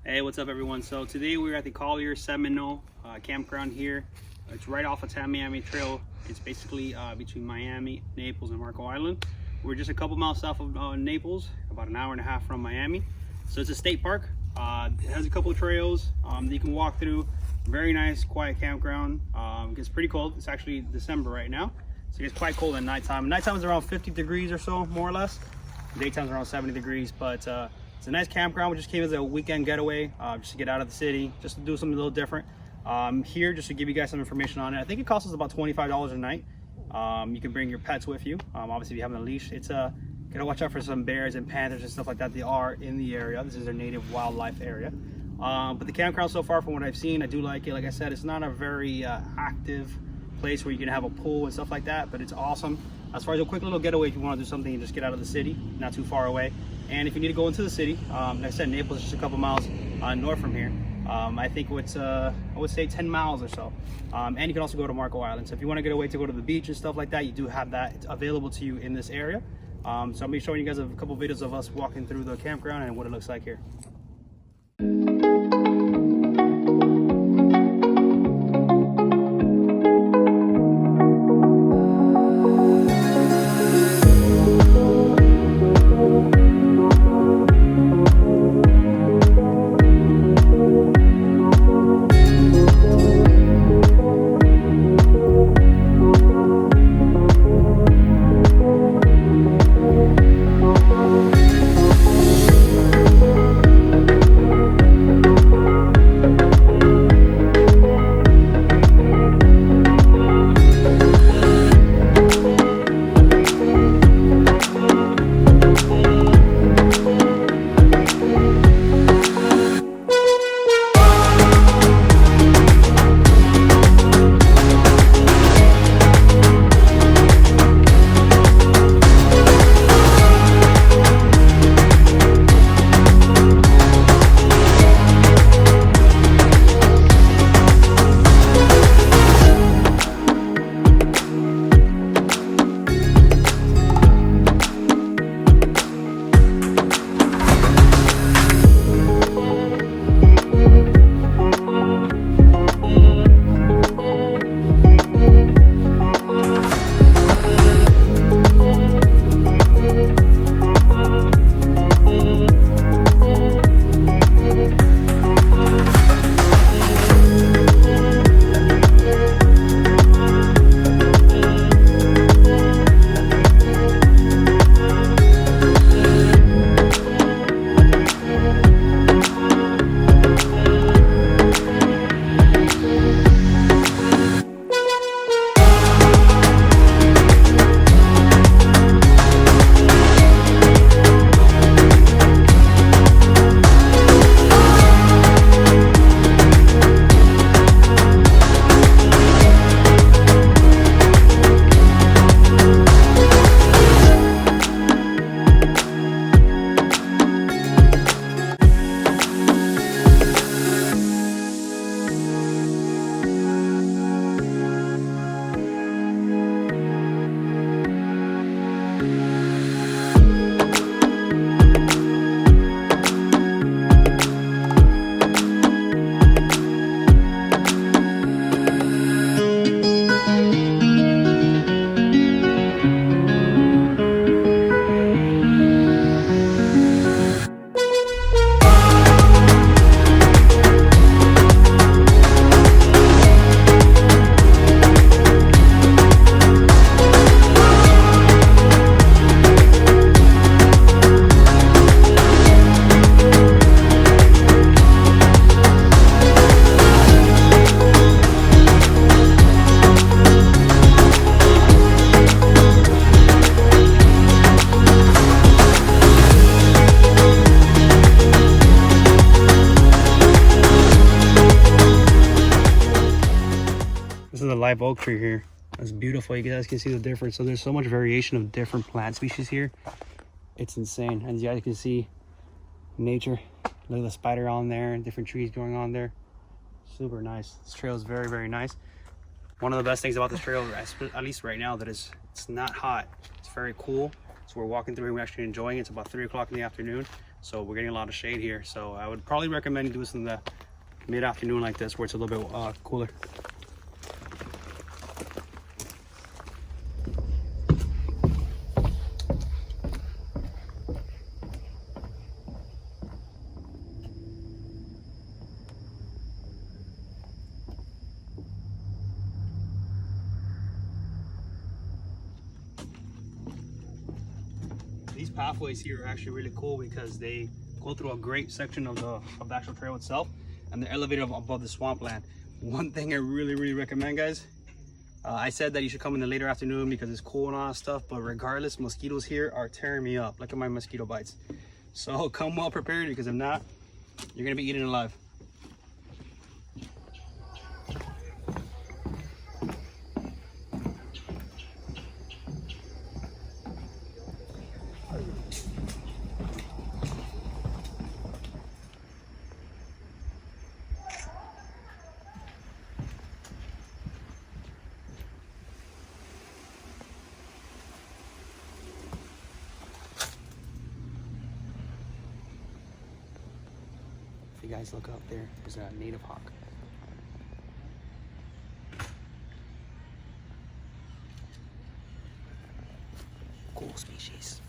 Hey, what's up everyone? So today we're at the Collier Seminole Campground here. It's right off of Miami Trail. It's basically between Miami, Naples, and Marco Island. We're just a couple miles south of Naples, about an hour and a half from Miami. So it's a state park. It has a couple of trails that you can walk through. Very nice, quiet campground. It gets pretty cold. It's actually December right now, so it gets quite cold at nighttime. Nighttime is around 50 degrees or so, more or less. Daytime is around 70 degrees, but it's a nice campground. We just came as a weekend getaway, just to get out of the city, just to do something a little different. Here, just to give you guys some information on it, I think it costs us about $25 a night. You can bring your pets with you. Obviously, if you have a leash, it's gotta watch out for some bears and panthers and stuff like that. They are in the area. This is their native wildlife area. But the campground so far, from what I've seen, I do like it. Like I said, it's not a very active place where you can have a pool and stuff like that, but it's awesome. As far as a quick little getaway, if you want to do something and just get out of the city, not too far away. And if you need to go into the city, like I said, Naples is just a couple miles north from here. I think it's, I would say 10 miles or so. And you can also go to Marco Island. So if you want to get away to go to the beach and stuff like that, you do have that available to you in this area. So I'll be showing you guys a couple videos of us walking through the campground and what it looks like here. This is a live oak tree here. It's beautiful. You guys can see the difference. So there's so much variation of different plant species here. It's insane. As you guys can see, nature. Look at the spider on there and different trees going on there. Super nice. This trail is very, very nice. One of the best things about this trail, at least right now, that it's not hot. It's very cool. So we're walking through and we're actually enjoying it. It's about 3 o'clock in the afternoon. so we're getting a lot of shade here. So I would probably recommend you do this in the mid-afternoon like this, where it's a little bit cooler. These pathways here are actually really cool because they go through a great section of the actual trail itself, and they're elevated above the swampland. One thing I really recommend, guys, I said that you should come in the later afternoon because it's cool and all that stuff, but regardless, mosquitoes here are tearing me up. Look at my mosquito bites. So come well prepared, because if not, you're gonna be eaten alive. If you guys look up there, there's a native hawk. Cool species.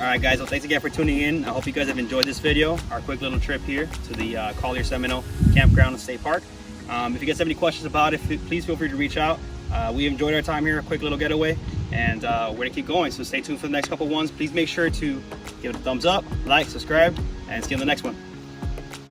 Alright guys, well thanks again for tuning in. I hope you guys have enjoyed this video, our quick little trip here to the Collier Seminole Campground State Park. If you guys have any questions about it, please feel free to reach out. We enjoyed our time here, a quick little getaway, and we're gonna keep going, so stay tuned for the next couple ones. Please make sure to give it a thumbs up, like, subscribe, and see you on the next one.